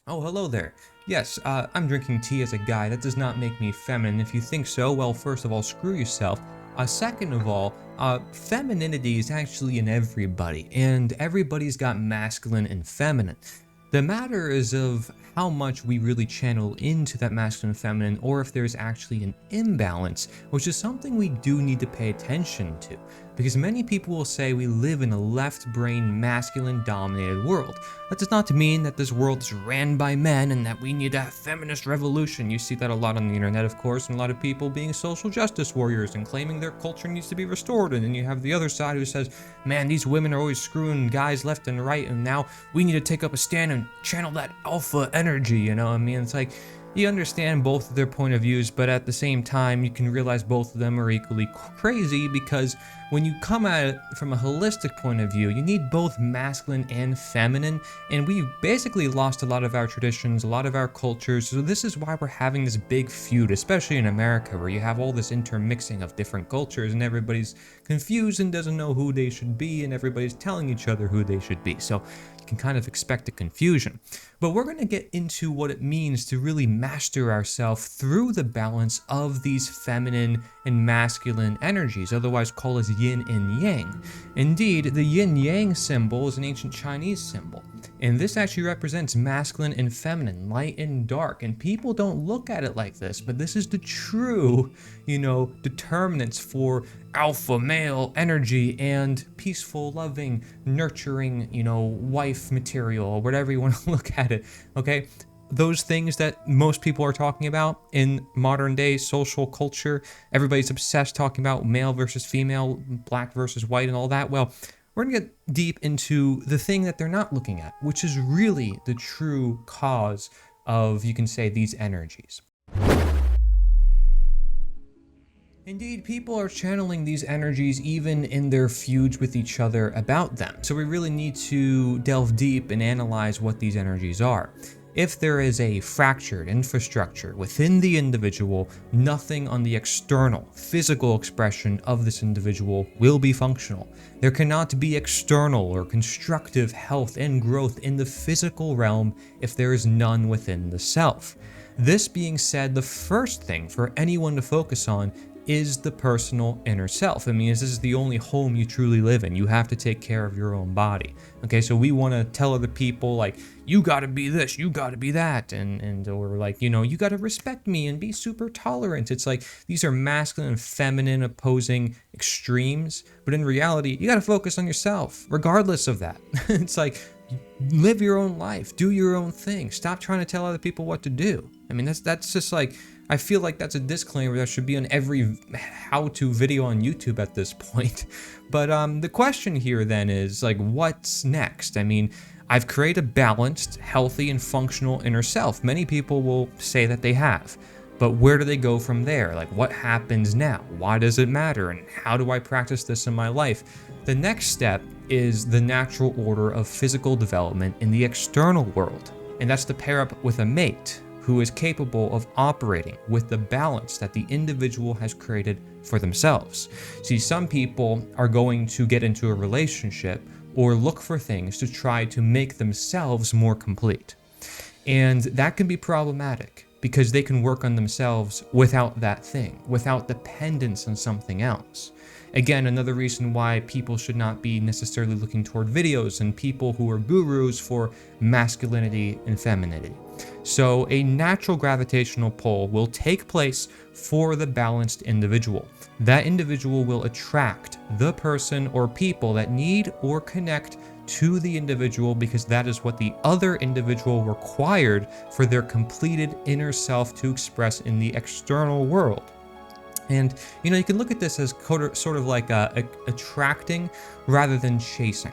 Oh, hello there. Yes, I'm drinking tea as a guy. That does not make me feminine. If you think so, well, first of all, screw yourself. Second of all, femininity is actually in everybody, and everybody's got masculine and feminine. The matter is of how much we really channel into that masculine and feminine, or if there's actually an imbalance, which is something we do need to pay attention to. Because many people will say we live in a left brain, masculine dominated world. That does not mean that this world is ran by men and that we need a feminist revolution. You see that a lot on the internet, of course, and a lot of people being social justice warriors and claiming their culture needs to be restored. And then you have the other side who says, man, these women are always screwing guys left and right, and now we need to take up a stand and channel that alpha energy, you know what I mean? It's like, you understand both of their point of views, but at the same time, you can realize both of them are equally crazy because when you come at it from a holistic point of view, you need both masculine and feminine, and we basically lost a lot of our traditions, a lot of our cultures, so this is why we're having this big feud, especially in America, where you have all this intermixing of different cultures and everybody's confused and doesn't know who they should be, and everybody's telling each other who they should be. So you can kind of expect a confusion. But we're going to get into what it means to really master ourselves through the balance of these feminine and masculine energies, otherwise called as yin and yang. Indeed, the yin yang symbol is an ancient Chinese symbol, and this actually represents masculine and feminine, light and dark, and people don't look at it like this, but this is the true, determinants for alpha male energy and peaceful, loving, nurturing, wife material, or whatever you want to look at it, okay? Those things that most people are talking about in modern day social culture, everybody's obsessed talking about male versus female, black versus white, and all that. Well, we're gonna get deep into the thing that they're not looking at, which is really the true cause of, you can say, these energies. Indeed, people are channeling these energies even in their feuds with each other about them. So we really need to delve deep and analyze what these energies are. If there is a fractured infrastructure within the individual, nothing on the external, physical expression of this individual will be functional. There cannot be external or constructive health and growth in the physical realm if there is none within the self. This being said, the first thing for anyone to focus on is the personal inner self. I mean, this is the only home you truly live in. You have to take care of your own body. Okay, so we want to tell other people, like, you gotta be this, you gotta be that, or like, you gotta respect me and be super tolerant. It's like, these are masculine and feminine opposing extremes, but in reality, you gotta focus on yourself, regardless of that. It's like, live your own life, do your own thing, stop trying to tell other people what to do. I mean, that's just like, I feel like that's a disclaimer that should be on every how-to video on YouTube at this point. But the question here then is, like, what's next? I mean, I've created a balanced, healthy, and functional inner self. Many people will say that they have. But where do they go from there? Like, what happens now? Why does it matter? And how do I practice this in my life? The next step is the natural order of physical development in the external world. And that's to pair up with a mate who is capable of operating with the balance that the individual has created for themselves. See, some people are going to get into a relationship or look for things to try to make themselves more complete. And that can be problematic because they can work on themselves without that thing, without dependence on something else. Again, another reason why people should not be necessarily looking toward videos and people who are gurus for masculinity and femininity. So a natural gravitational pull will take place for the balanced individual. That individual will attract the person or people that need or connect to the individual because that is what the other individual required for their completed inner self to express in the external world. And, you can look at this as sort of like attracting rather than chasing.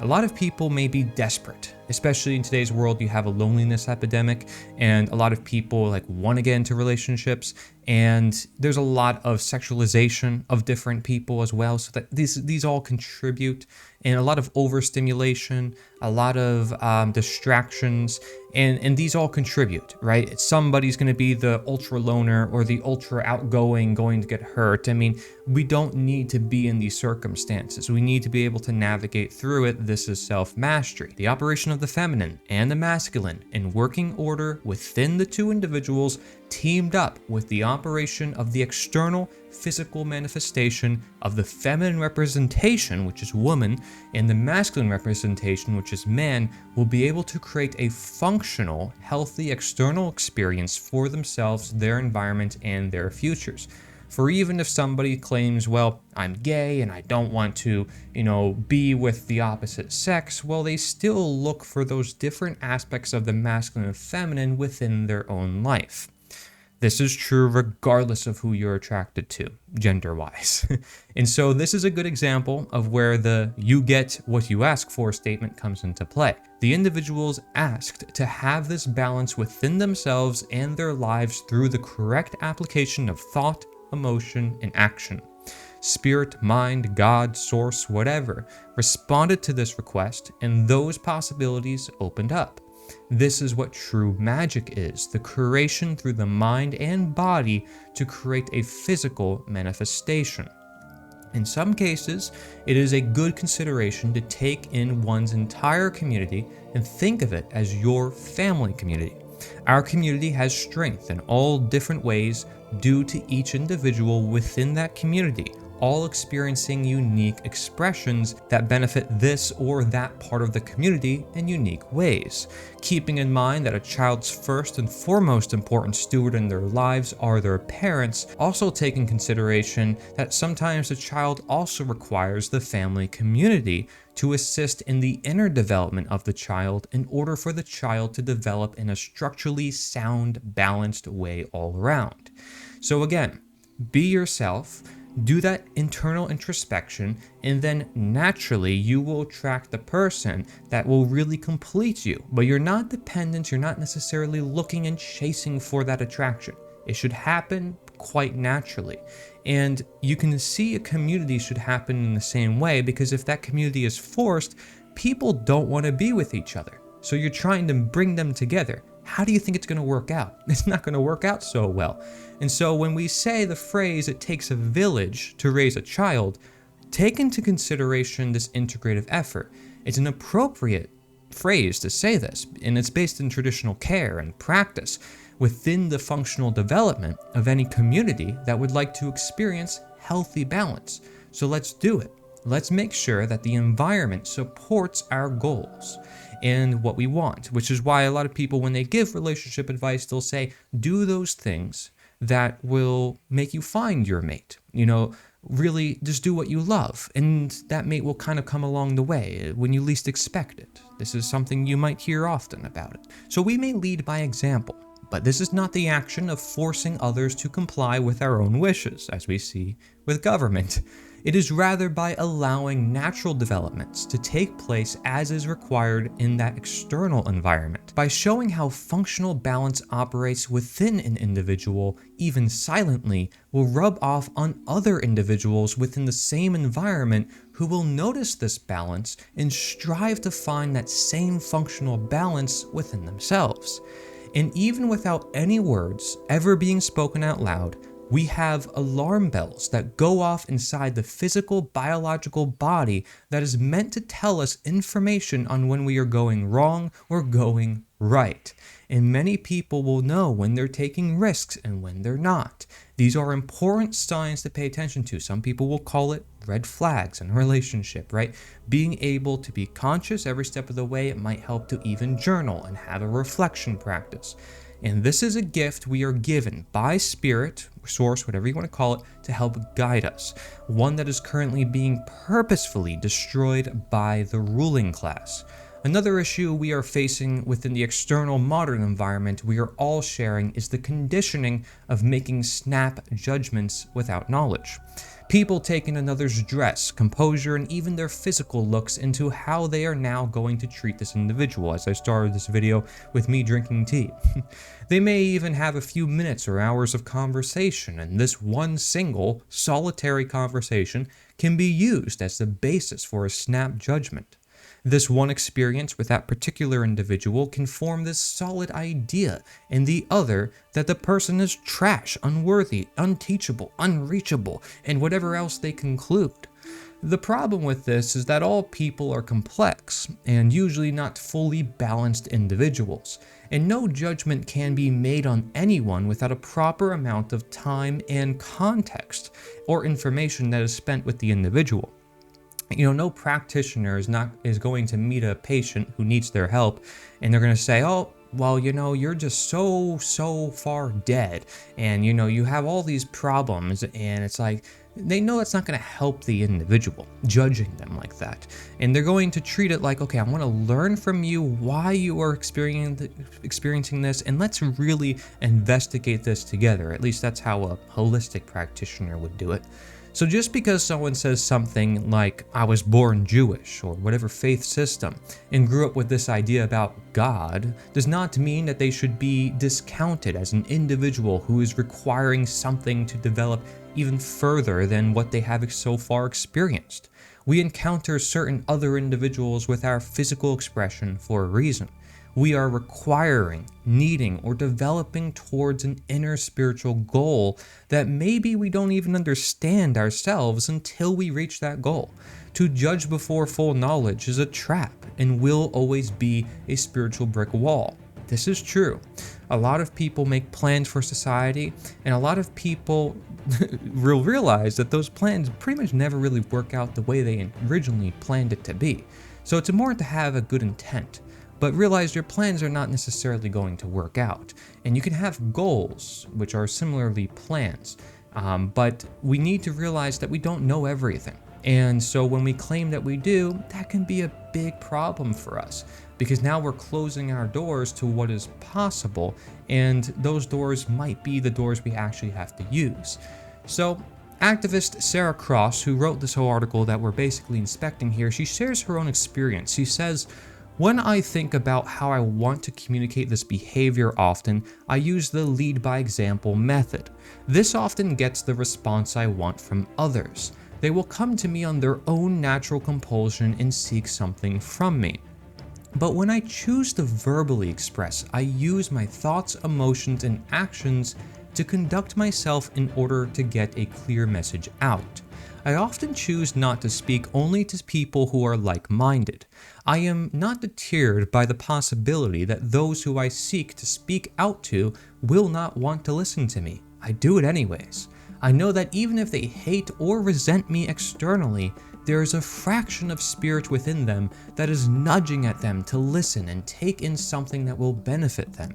A lot of people may be desperate, especially in today's world. You have a loneliness epidemic, and a lot of people want to get into relationships, and there's a lot of sexualization of different people as well. So that these all contribute, and a lot of overstimulation, a lot of distractions, and these all contribute, right? Somebody's going to be the ultra loner or the ultra outgoing going to get hurt. I mean, we don't need to be in these circumstances. We need to be able to navigate through it. This is self-mastery. The operation of of the feminine and the masculine in working order within the two individuals teamed up with the operation of the external physical manifestation of the feminine representation, which is woman, and the masculine representation, which is man, will be able to create a functional, healthy external experience for themselves, their environment, and their futures. For even if somebody claims, well, I'm gay and I don't want to, be with the opposite sex, well, they still look for those different aspects of the masculine and feminine within their own life. This is true regardless of who you're attracted to, gender-wise. And so this is a good example of where the "you get what you ask for" statement comes into play. The individuals asked to have this balance within themselves and their lives through the correct application of thought, emotion, and action. Spirit, mind, God, source, whatever, responded to this request, and those possibilities opened up. This is what true magic is, the creation through the mind and body to create a physical manifestation. In some cases, it is a good consideration to take in one's entire community and think of it as your family community. Our community has strength in all different ways due to each individual within that community, all experiencing unique expressions that benefit this or that part of the community in unique ways. Keeping in mind that a child's first and foremost important steward in their lives are their parents, also take in consideration that sometimes the child also requires the family community to assist in the inner development of the child in order for the child to develop in a structurally sound, balanced way all around. So again, be yourself, do that internal introspection, and then naturally you will attract the person that will really complete you. But you're not dependent, you're not necessarily looking and chasing for that attraction. It should happen quite naturally. And you can see a community should happen in the same way, because if that community is forced, people don't want to be with each other. So you're trying to bring them together. How do you think it's going to work out? It's not going to work out so well. And so when we say the phrase, "it takes a village to raise a child," take into consideration this integrative effort. It's an appropriate phrase to say this, and it's based in traditional care and practice within the functional development of any community that would like to experience healthy balance. So let's do it. Let's make sure that the environment supports our goals and what we want, which is why a lot of people, when they give relationship advice, they'll say, do those things that will make you find your mate. Really just do what you love, and that mate will kind of come along the way when you least expect it. This is something you might hear often about it. So we may lead by example, but this is not the action of forcing others to comply with our own wishes, as we see with government. It is rather by allowing natural developments to take place as is required in that external environment. By showing how functional balance operates within an individual, even silently, will rub off on other individuals within the same environment who will notice this balance and strive to find that same functional balance within themselves. And even without any words ever being spoken out loud, we have alarm bells that go off inside the physical, biological body that is meant to tell us information on when we are going wrong or going right. And many people will know when they're taking risks and when they're not. These are important signs to pay attention to. Some people will call it red flags in a relationship, right? Being able to be conscious every step of the way, it might help to even journal and have a reflection practice. And this is a gift we are given by spirit, source, whatever you want to call it, to help guide us. One that is currently being purposefully destroyed by the ruling class. Another issue we are facing within the external modern environment we are all sharing is the conditioning of making snap judgments without knowledge. People taking another's dress, composure, and even their physical looks into how they are now going to treat this individual, as I started this video with me drinking tea. They may even have a few minutes or hours of conversation, and this one single, solitary conversation can be used as the basis for a snap judgment. This one experience with that particular individual can form this solid idea in the other that the person is trash, unworthy, unteachable, unreachable, and whatever else they conclude. The problem with this is that all people are complex and usually not fully balanced individuals, and no judgment can be made on anyone without a proper amount of time and context or information that is spent with the individual. No practitioner is going to meet a patient who needs their help and they're going to say, "Oh, well, you're just so far dead, and you have all these problems," and it's like they know that's not going to help the individual, judging them like that. And they're going to treat it like, "Okay, I want to learn from you why you are experiencing this, and let's really investigate this together." At least that's how a holistic practitioner would do it. So just because someone says something like, "I was born Jewish," or whatever faith system, and grew up with this idea about God, does not mean that they should be discounted as an individual who is requiring something to develop even further than what they have so far experienced. We encounter certain other individuals with our physical expression for a reason. We are requiring, needing, or developing towards an inner spiritual goal that maybe we don't even understand ourselves until we reach that goal. To judge before full knowledge is a trap and will always be a spiritual brick wall. This is true. A lot of people make plans for society, and a lot of people will realize that those plans pretty much never really work out the way they originally planned it to be. So it's important to have a good intent, but realize your plans are not necessarily going to work out. And you can have goals, which are similarly plans, but we need to realize that we don't know everything. And so when we claim that we do, that can be a big problem for us, because now we're closing our doors to what is possible, and those doors might be the doors we actually have to use. So activist Sarah Cross, who wrote this whole article that we're basically inspecting here, she shares her own experience. She says, "When I think about how I want to communicate this behavior often, I use the lead by example method. This often gets the response I want from others. They will come to me on their own natural compulsion and seek something from me. But when I choose to verbally express, I use my thoughts, emotions, and actions to conduct myself in order to get a clear message out. I often choose not to speak only to people who are like-minded. I am not deterred by the possibility that those who I seek to speak out to will not want to listen to me. I do it anyways. I know that even if they hate or resent me externally, there is a fraction of spirit within them that is nudging at them to listen and take in something that will benefit them.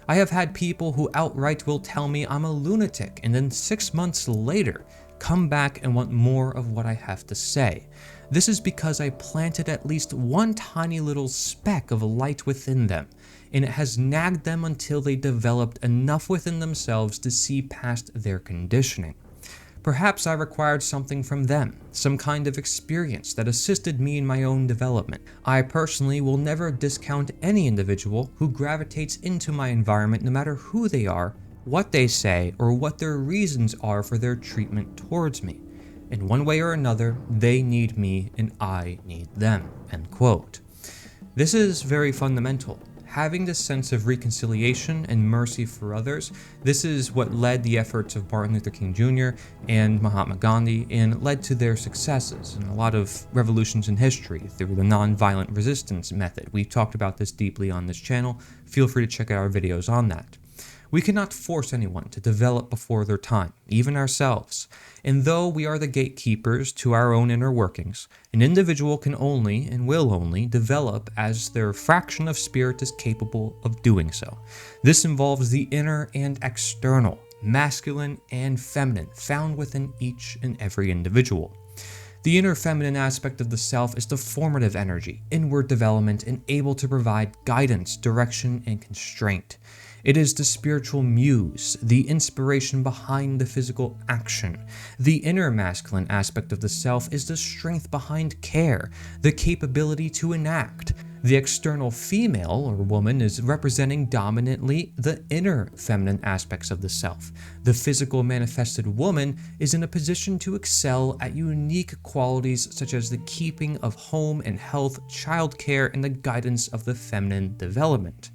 I have had people who outright will tell me I'm a lunatic, and then 6 months later come back and want more of what I have to say. This is because I planted at least one tiny little speck of light within them, and it has nagged them until they developed enough within themselves to see past their conditioning. Perhaps I required something from them, some kind of experience that assisted me in my own development. I personally will never discount any individual who gravitates into my environment, no matter who they are, what they say, or what their reasons are for their treatment towards me. In one way or another, they need me and I need them." End quote. This is very fundamental. Having this sense of reconciliation and mercy for others, this is what led the efforts of Martin Luther King Jr. and Mahatma Gandhi, and led to their successes in a lot of revolutions in history through the nonviolent resistance method. We've talked about this deeply on this channel. Feel free to check out our videos on that. We cannot force anyone to develop before their time, even ourselves. And though we are the gatekeepers to our own inner workings, an individual can only and will only develop as their fraction of spirit is capable of doing so. This involves the inner and external, masculine and feminine, found within each and every individual. The inner feminine aspect of the self is the formative energy, inward development, and able to provide guidance, direction, and constraint. It is the spiritual muse, the inspiration behind the physical action. The inner masculine aspect of the self is the strength behind care, the capability to enact. The external female or woman is representing dominantly the inner feminine aspects of the self. The physical manifested woman is in a position to excel at unique qualities such as the keeping of home and health, childcare, and the guidance of the feminine development.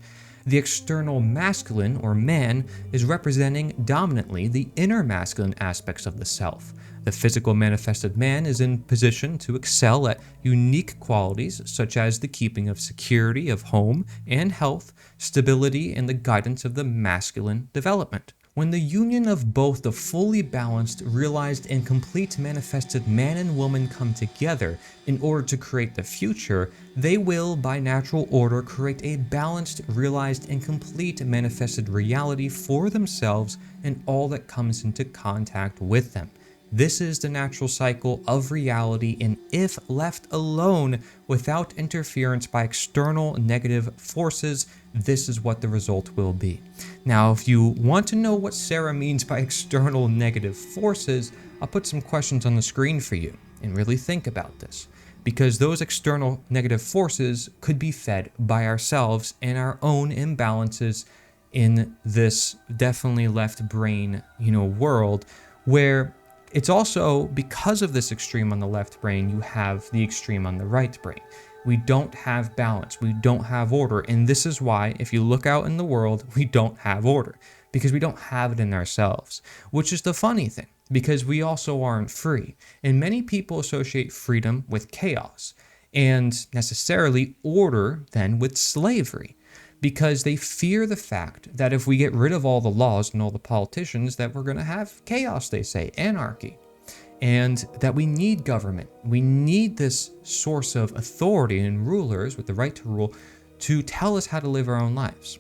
The external masculine, or man, is representing dominantly the inner masculine aspects of the self. The physical manifested man is in position to excel at unique qualities such as the keeping of security of home and health, stability, and the guidance of the masculine development. When the union of both the fully balanced, realized, and complete manifested man and woman come together in order to create the future, they will, by natural order, create a balanced, realized, and complete manifested reality for themselves and all that comes into contact with them. This is the natural cycle of reality, and if left alone without interference by external negative forces, this is what the result will be. Now, if you want to know what Sarah means by external negative forces, I'll put some questions on the screen for you and really think about this, because those external negative forces could be fed by ourselves and our own imbalances in this definitely left brain, world, where it's also because of this extreme on the left brain, you have the extreme on the right brain. We don't have balance, we don't have order, and this is why, if you look out in the world, we don't have order, because we don't have it in ourselves, which is the funny thing, because we also aren't free, and many people associate freedom with chaos, and necessarily order then with slavery, because they fear the fact that if we get rid of all the laws and all the politicians, that we're going to have chaos, they say, anarchy, and that we need government. We need this source of authority and rulers with the right to rule to tell us how to live our own lives.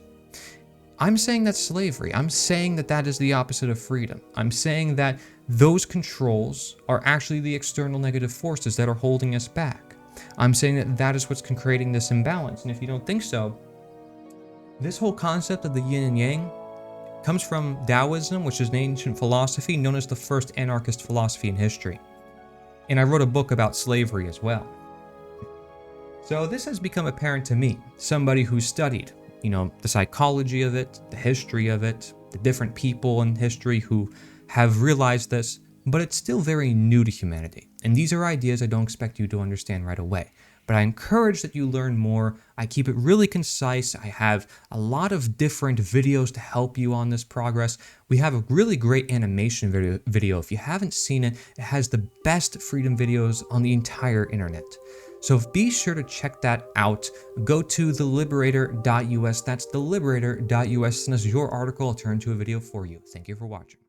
I'm saying that's slavery. I'm saying that that is the opposite of freedom. I'm saying that those controls are actually the external negative forces that are holding us back. I'm saying that that is what's creating this imbalance, and if you don't think so, this whole concept of the yin and yang comes from Taoism, which is an ancient philosophy known as the first anarchist philosophy in history. And I wrote a book about slavery as well. So this has become apparent to me, somebody who studied, the psychology of it, the history of it, the different people in history who have realized this, but it's still very new to humanity. And these are ideas I don't expect you to understand right away. But I encourage that you learn more. I keep it really concise. I have a lot of different videos to help you on this progress. We have a really great animation video. If you haven't seen it, it has the best freedom videos on the entire internet. So be sure to check that out. Go to theliberator.us. That's theliberator.us. Send us your article. I'll turn to a video for you. Thank you for watching.